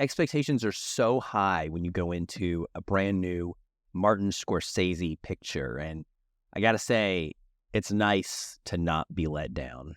Expectations are so high when you go into a brand new Martin Scorsese picture, and I gotta say, it's nice to not be let down.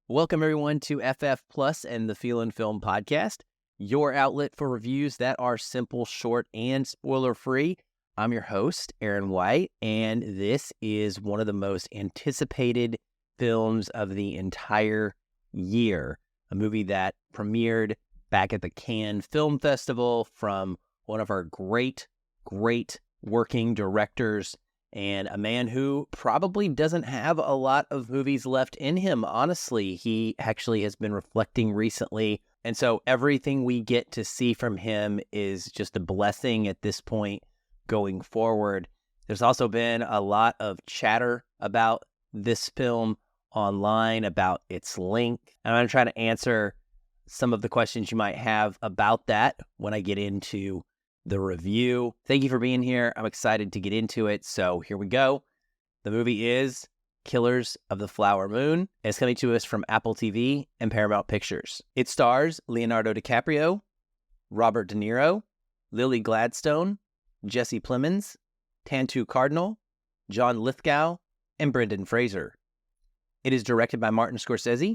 Welcome everyone to FF Plus and the Feel and Film podcast, your outlet for reviews that are simple, short, and spoiler-free. I'm your host, Aaron White, and this is one of the most anticipated films of the entire year. A movie that premiered back at the Cannes Film Festival from one of our great working directors, and a man who probably doesn't have a lot of movies left in him. Honestly, he actually has been reflecting recently, and so everything we get to see from him is just a blessing at this point going forward. There's also been a lot of chatter about this film online, about its length, and I'm going to try to answer some of the questions you might have about that when I get into the review. Thank you for being here. I'm excited to get into it. So here we go. The movie is Killers of the Flower Moon. It's coming to us from Apple TV and Paramount Pictures. It stars Leonardo DiCaprio, Robert De Niro, Lily Gladstone, Jesse Plemons, Tantu Cardinal, John Lithgow, and Brendan Fraser. It is directed by Martin Scorsese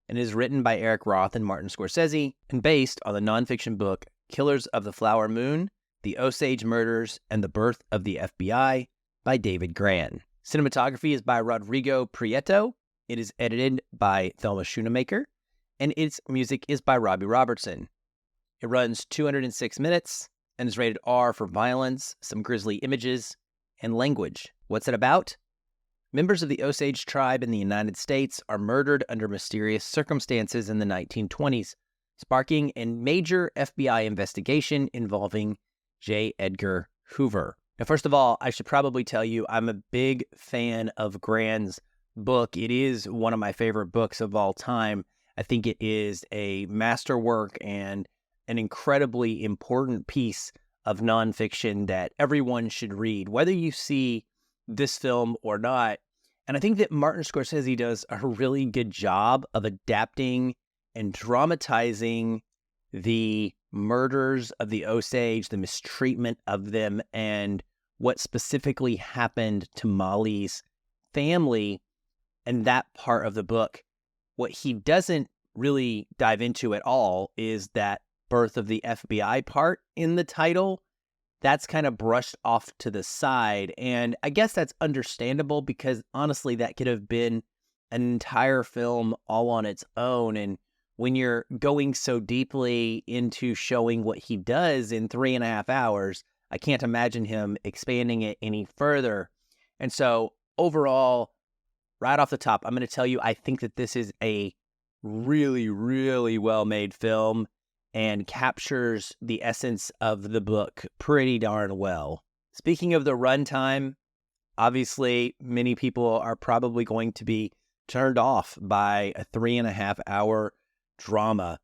and is written by Eric Roth and Martin Scorsese and based on the nonfiction book Killers of the Flower Moon, The Osage Murders, and the Birth of the FBI by David Grann. Cinematography is by Rodrigo Prieto. It is edited by Thelma Schoonemaker, and its music is by Robbie Robertson. It runs 206 minutes and is rated R for violence, some grisly images, and language. What's it about? Members of the Osage tribe in the United States are murdered under mysterious circumstances in the 1920s, sparking a major FBI investigation involving J. Edgar Hoover. Now, first of all, I should probably tell you I'm a big fan of Grann's book. It is one of my favorite books of all time. I think it is a masterwork and an incredibly important piece of nonfiction that everyone should read, whether you see this film or not. And I think that Martin Scorsese does a really good job of adapting and dramatizing the murders of the Osage, the mistreatment of them, and what specifically happened to Molly's family and that part of the book. What he doesn't really dive into at all is that Birth of the FBI part in the title. That's kind of brushed off to the side, and I guess that's understandable because honestly that could have been an entire film all on its own. And when you're going so deeply into showing what he does in 3.5 hours, I can't imagine him expanding it any further. And so overall, right off the top, I'm going to tell you, I think that this is a really well-made film and captures the essence of the book pretty darn well. Speaking of the runtime, obviously many people are probably going to be turned off by a 3.5 hour drama.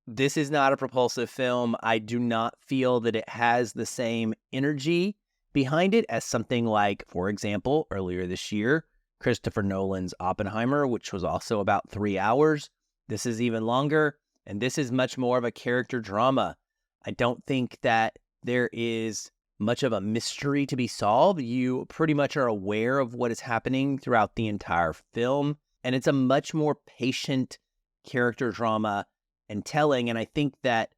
This is not a propulsive film. I do not feel that it has the same energy behind it as something like, for example, earlier this year, Christopher Nolan's Oppenheimer, which was also about 3 hours. This is even longer, and this is much more of a character drama. I don't think that there is much of a mystery to be solved. You pretty much are aware of what is happening throughout the entire film, and it's a much more patient character drama and telling. And I think that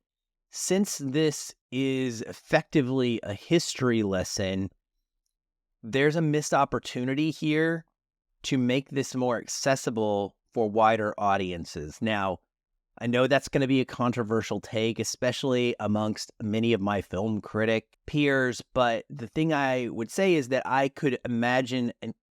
since this is effectively a history lesson, there's a missed opportunity here to make this more accessible for wider audiences. Now, I know that's going to be a controversial take, especially amongst many of my film critic peers, but the thing I would say is that I could imagine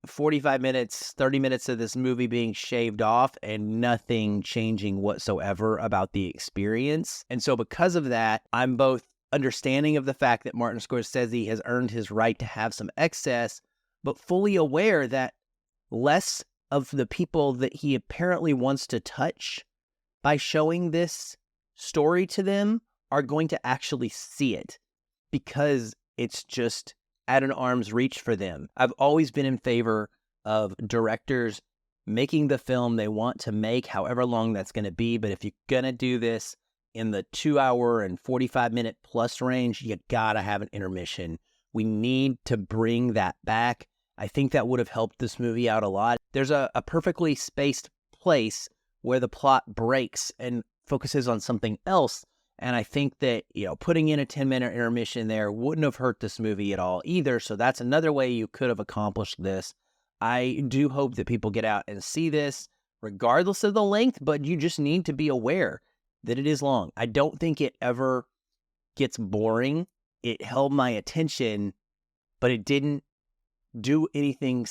45 minutes, 30 minutes of this movie being shaved off and nothing changing whatsoever about the experience. And so because of that, I'm both understanding of the fact that Martin Scorsese has earned his right to have some excess, but fully aware that less of the people that he apparently wants to touch by showing this story to them are going to actually see it, because it's just at an arm's reach for them. I've always been in favor of directors making the film they want to make, however long that's going to be. But if you're going to do this in the 2 hour and 45-minute plus range, you got to have an intermission. We need to bring that back. I think that would have helped this movie out a lot. There's a perfectly spaced place where the plot breaks and focuses on something else. And I think that, putting in a 10-minute intermission there wouldn't have hurt this movie at all either. So that's another way you could have accomplished this. I do hope that people get out and see this, regardless of the length, but you just need to be aware that it is long. I don't think it ever gets boring. It held my attention, but it didn't do anything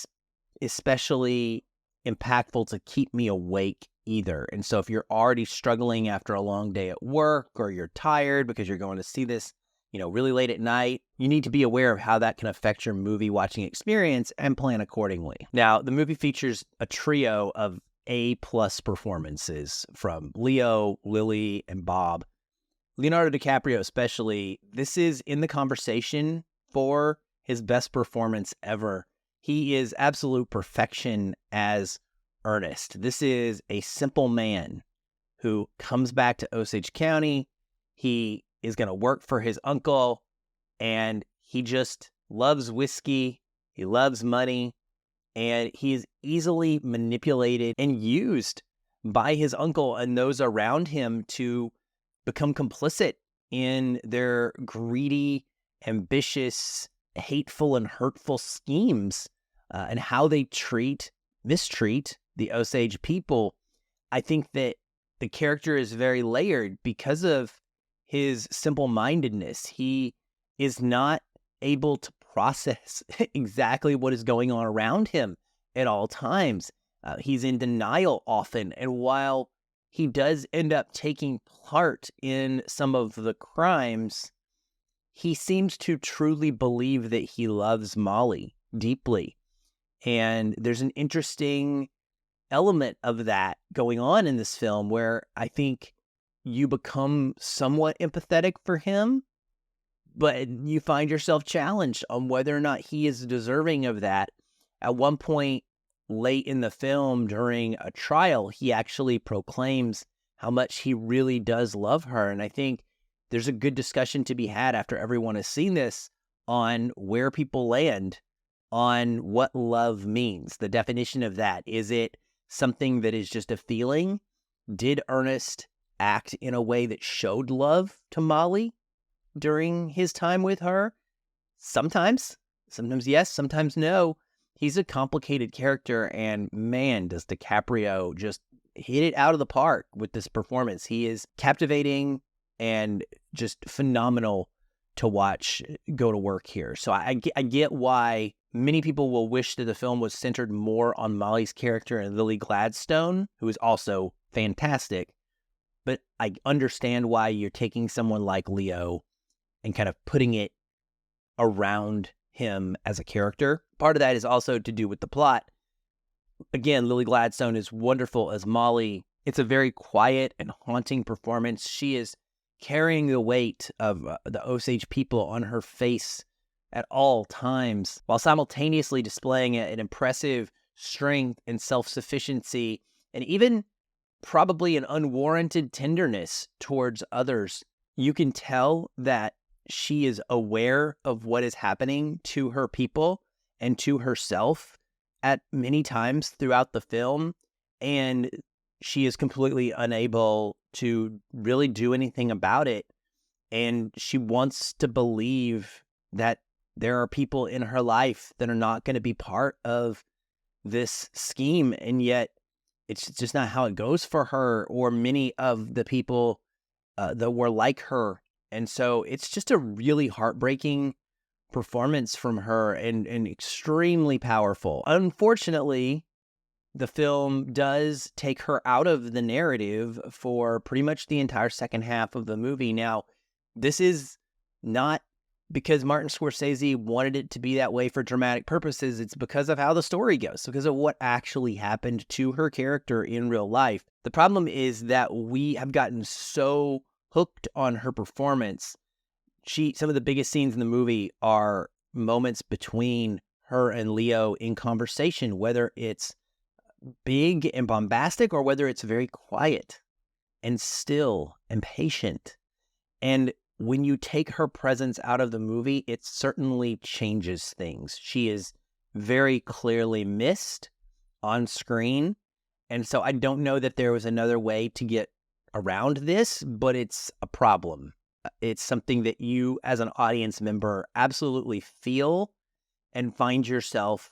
especially impactful to keep me awake either. And so if you're already struggling after a long day at work, or you're tired because you're going to see this, really late at night, you need to be aware of how that can affect your movie watching experience and plan accordingly. Now, the movie features a trio of A-plus performances from Leo, Lily, and Bob. Leonardo DiCaprio especially, this is in the conversation for his best performance ever. He is absolute perfection as Ernest. This is a simple man who comes back to Osage County. He is going to work for his uncle, and he just loves whiskey. He loves money, and he is easily manipulated and used by his uncle and those around him to become complicit in their greedy, ambitious, hateful, and hurtful schemes, and how they mistreat the Osage people. I think that the character is very layered because of his simple-mindedness. He is not able to process exactly what is going on around him at all times. He's in denial often, and while he does end up taking part in some of the crimes, he seems to truly believe that he loves Molly deeply. And there's an interesting element of that going on in this film where I think you become somewhat empathetic for him, but you find yourself challenged on whether or not he is deserving of that. At one point late in the film, during a trial, he actually proclaims how much he really does love her. And I think there's a good discussion to be had after everyone has seen this on where people land on what love means, the definition of that. Is it something that is just a feeling? Did Ernest act in a way that showed love to Molly during his time with her? Sometimes yes, sometimes no. He's a complicated character, and man, does DiCaprio just hit it out of the park with this performance. He is captivating and just phenomenal to watch go to work here. So I get why many people will wish that the film was centered more on Molly's character and Lily Gladstone, who is also fantastic. But I understand why you're taking someone like Leo and kind of putting it around him as a character. Part of that is also to do with the plot. Again, Lily Gladstone is wonderful as Molly. It's a very quiet and haunting performance. She is carrying the weight of the Osage people on her face at all times, while simultaneously displaying an impressive strength and self-sufficiency, and even probably an unwarranted tenderness towards others. You can tell that she is aware of what is happening to her people and to herself at many times throughout the film, and she is completely unable to really do anything about it. And she wants to believe that there are people in her life that are not going to be part of this scheme, and yet it's just not how it goes for her or many of the people that were like her. And so it's just a really heartbreaking performance from her, and extremely powerful. Unfortunately, the film does take her out of the narrative for pretty much the entire second half of the movie. Now, this is not because Martin Scorsese wanted it to be that way for dramatic purposes. It's because of how the story goes, because of what actually happened to her character in real life. The problem is that we have gotten so hooked on her performance. some of the biggest scenes in the movie are moments between her and Leo in conversation, whether it's big and bombastic or whether it's very quiet and still and patient. And when you take her presence out of the movie, it certainly changes things. She is very clearly missed on screen. And so I don't know that there was another way to get around this, but it's a problem. It's something that you, as an audience member, absolutely feel and find yourself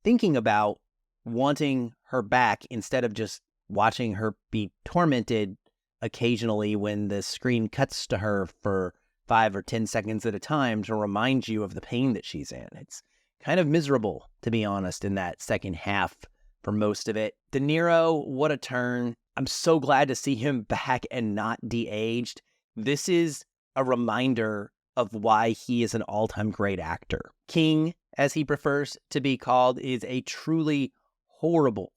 thinking about wanting her back instead of just watching her be tormented occasionally when the screen cuts to her for 5 or 10 seconds at a time to remind you of the pain that she's in. It's kind of miserable, to be honest, in that second half for most of it. De Niro, what a turn. I'm so glad to see him back and not de-aged. This is a reminder of why he is an all-time great actor. King, as he prefers to be called, is a truly horrible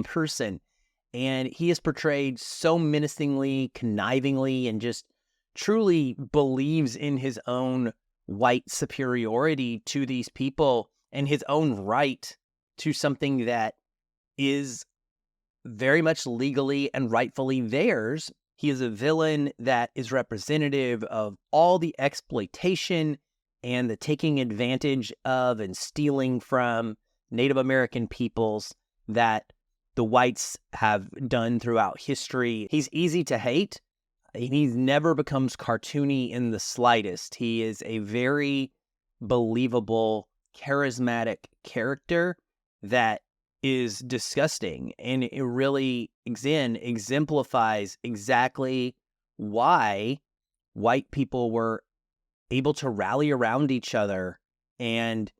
person. And he is portrayed so menacingly, connivingly, and just truly believes in his own white superiority to these people and his own right to something that is very much legally and rightfully theirs. He is a villain that is representative of all the exploitation and the taking advantage of and stealing from Native American peoples that the whites have done throughout history. He's easy to hate. He never becomes cartoony in the slightest. He is a very believable, charismatic character that is disgusting. And it really, again, exemplifies exactly why white people were able to rally around each other and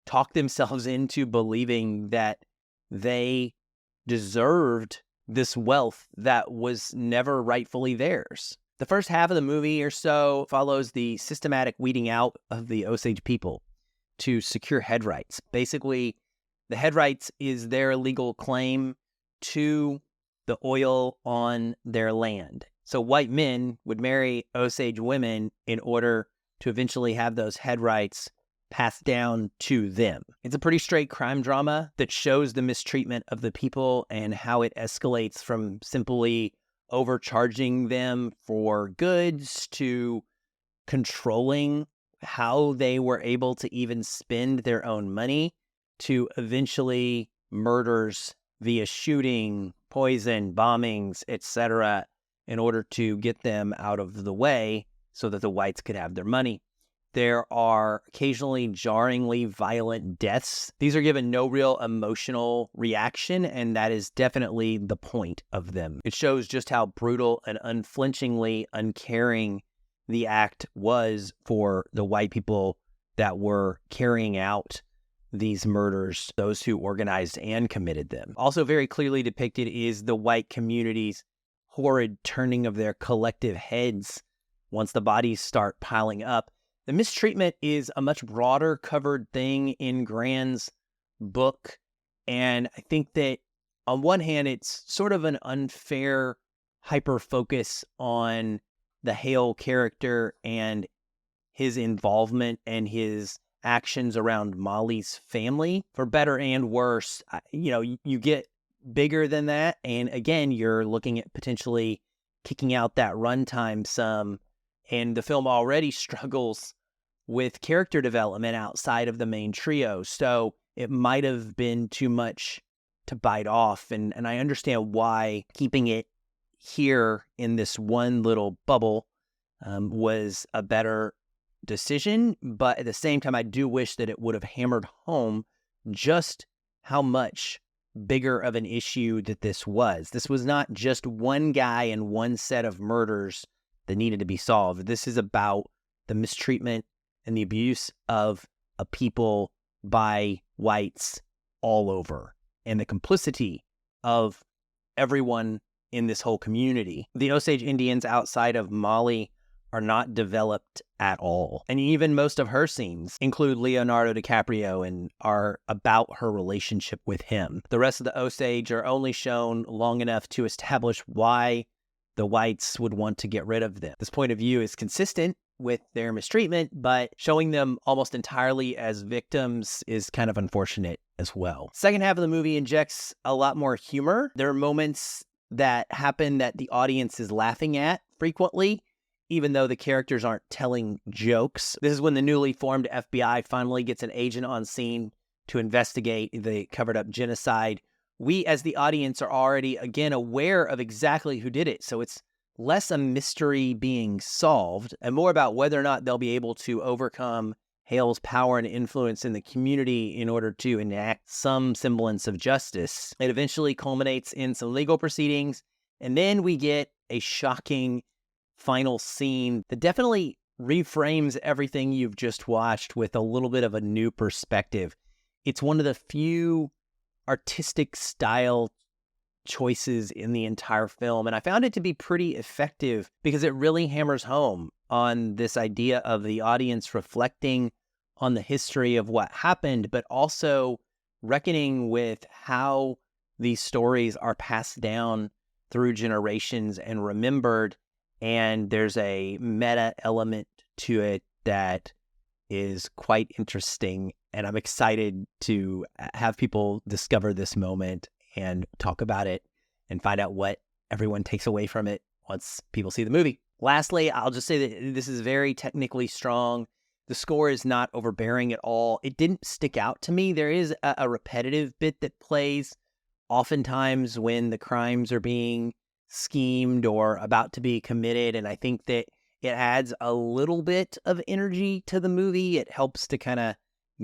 talk themselves into believing that they deserved this wealth that was never rightfully theirs. The first half of the movie or so follows the systematic weeding out of the Osage people to secure head rights. Basically, the head rights is their legal claim to the oil on their land. So white men would marry Osage women in order to eventually have those head rights passed down to them. It's a pretty straight crime drama that shows the mistreatment of the people and how it escalates from simply overcharging them for goods to controlling how they were able to even spend their own money to eventually murders via shooting, poison, bombings, etc., in order to get them out of the way so that the whites could have their money. There are occasionally jarringly violent deaths. These are given no real emotional reaction, and that is definitely the point of them. It shows just how brutal and unflinchingly uncaring the act was for the white people that were carrying out these murders, those who organized and committed them. Also very clearly depicted is the white community's horrid turning of their collective heads once the bodies start piling up. The mistreatment is a much broader covered thing in Grann's book, and I think that on one hand, it's sort of an unfair hyper-focus on the Hale character and his involvement and his actions around Molly's family. For better and worse, you get bigger than that, and again, you're looking at potentially kicking out that runtime some. And the film already struggles with character development outside of the main trio. So it might have been too much to bite off. And I understand why keeping it here in this one little bubble was a better decision. But at the same time, I do wish that it would have hammered home just how much bigger of an issue that this was. This was not just one guy and one set of murders that needed to be solved. This is about the mistreatment and the abuse of a people by whites all over, and the complicity of everyone in this whole community. The Osage Indians outside of Molly are not developed at all. And even most of her scenes include Leonardo DiCaprio and are about her relationship with him. The rest of the Osage are only shown long enough to establish why the whites would want to get rid of them. This point of view is consistent with their mistreatment, but showing them almost entirely as victims is kind of unfortunate as well. Second half of the movie injects a lot more humor. There are moments that happen that the audience is laughing at frequently, even though the characters aren't telling jokes. This is when the newly formed FBI finally gets an agent on scene to investigate the covered-up genocide. We, as the audience, are already, again, aware of exactly who did it, so it's less a mystery being solved and more about whether or not they'll be able to overcome Hale's power and influence in the community in order to enact some semblance of justice. It eventually culminates in some legal proceedings, and then we get a shocking final scene that definitely reframes everything you've just watched with a little bit of a new perspective. It's one of the few artistic style choices in the entire film, and I found it to be pretty effective because it really hammers home on this idea of the audience reflecting on the history of what happened, but also reckoning with how these stories are passed down through generations and remembered, and there's a meta element to it that is quite interesting, and I'm excited to have people discover this moment and talk about it and find out what everyone takes away from it once people see the movie. Lastly, I'll just say that this is very technically strong. The score is not overbearing at all. It didn't stick out to me. There is a repetitive bit that plays oftentimes when the crimes are being schemed or about to be committed, and I think that it adds a little bit of energy to the movie. It helps to kind of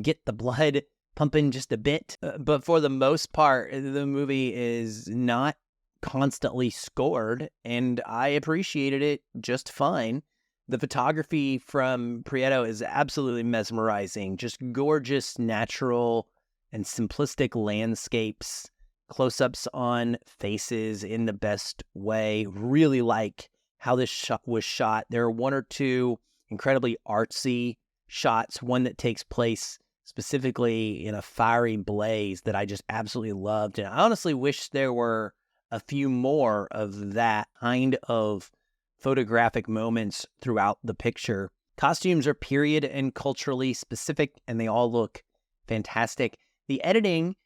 get the blood pumping just a bit, but for the most part, the movie is not constantly scored, and I appreciated it just fine. The photography from Prieto is absolutely mesmerizing, just gorgeous, natural, and simplistic landscapes, close-ups on faces in the best way. Really like how this shot was shot. There are one or two incredibly artsy shots, one that takes place specifically in a fiery blaze that I just absolutely loved. And I honestly wish there were a few more of that kind of photographic moments throughout the picture. Costumes are period and culturally specific, and they all look fantastic. The editing,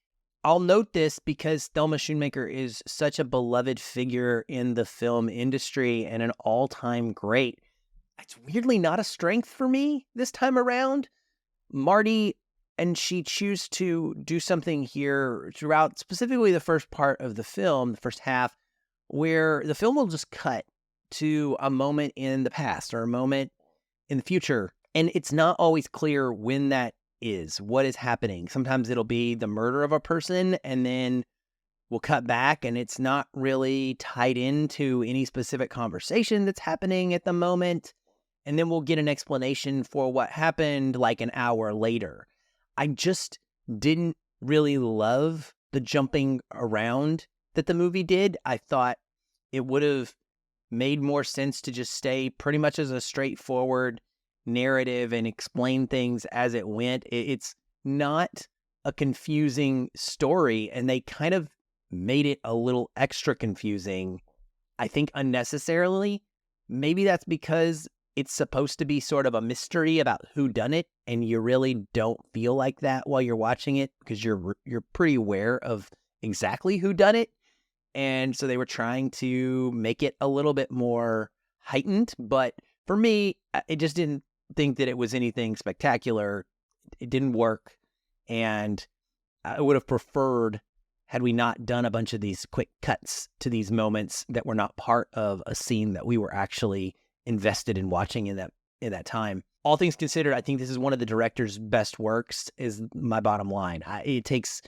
I'll note this because Thelma Schoonmaker is such a beloved figure in the film industry and an all-time great. It's weirdly not a strength for me this time around. Marty and she choose to do something here throughout, specifically the first part of the film, the first half, where the film will just cut to a moment in the past or a moment in the future. And it's not always clear when that is, what is happening. Sometimes it'll be the murder of a person, and then we'll cut back, and it's not really tied into any specific conversation that's happening at the moment. And then we'll get an explanation for what happened like an hour later. I just didn't really love the jumping around that the movie did. I thought it would have made more sense to just stay pretty much as a straightforward narrative and explain things as it went. It's not a confusing story, and they kind of made it a little extra confusing, I think unnecessarily. Maybe that's because it's supposed to be sort of a mystery about who done it, and you really don't feel like that while you're watching it because you're pretty aware of exactly who done it. And so they were trying to make it a little bit more heightened, but for me, it just didn't think that it was anything spectacular. It didn't work, and I would have preferred had we not done a bunch of these quick cuts to these moments that were not part of a scene that we were actually invested in watching in that time. All things considered, I think this is one of the director's best works, is my bottom line. It takes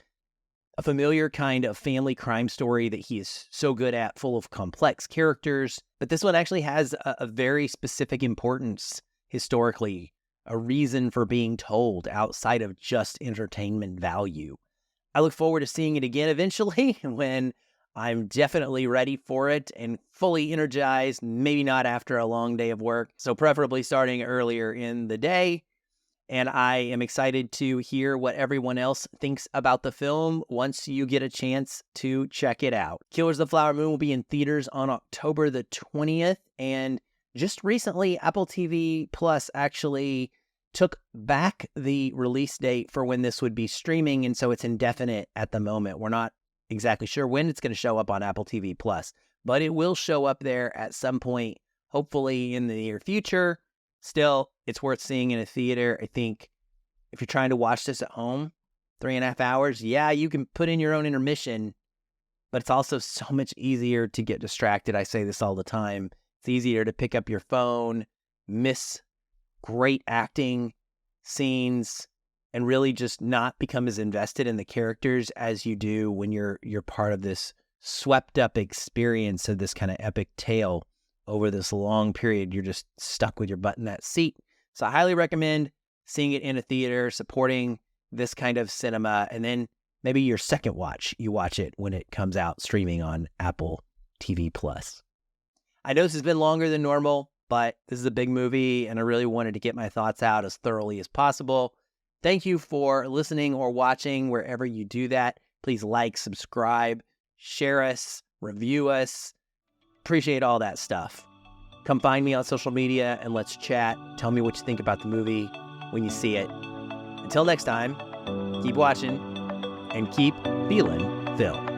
a familiar kind of family crime story that he is so good at, full of complex characters, but this one actually has a very specific importance historically, a reason for being told outside of just entertainment value. I look forward to seeing it again eventually when I'm definitely ready for it and fully energized, maybe not after a long day of work, so preferably starting earlier in the day. And I am excited to hear what everyone else thinks about the film once you get a chance to check it out. Killers of the Flower Moon will be in theaters on October the 20th, and just recently, Apple TV Plus actually took back the release date for when this would be streaming, and so it's indefinite at the moment. We're not exactly sure when it's going to show up on Apple TV Plus, but it will show up there at some point, hopefully in the near future. Still, it's worth seeing in a theater. I think if you're trying to watch this at home, 3.5 hours, yeah, you can put in your own intermission, but it's also so much easier to get distracted. I say this all the time. It's easier to pick up your phone, miss great acting scenes, and really just not become as invested in the characters as you do when you're part of this swept up experience of this kind of epic tale over this long period. You're just stuck with your butt in that seat. So I highly recommend seeing it in a theater, supporting this kind of cinema, and then maybe your second watch, you watch it when it comes out streaming on Apple TV Plus. I know this has been longer than normal, but this is a big movie, and I really wanted to get my thoughts out as thoroughly as possible. Thank you for listening or watching wherever you do that. Please like, subscribe, share us, review us. Appreciate all that stuff. Come find me on social media and let's chat. Tell me what you think about the movie when you see it. Until next time, keep watching and keep feeling film.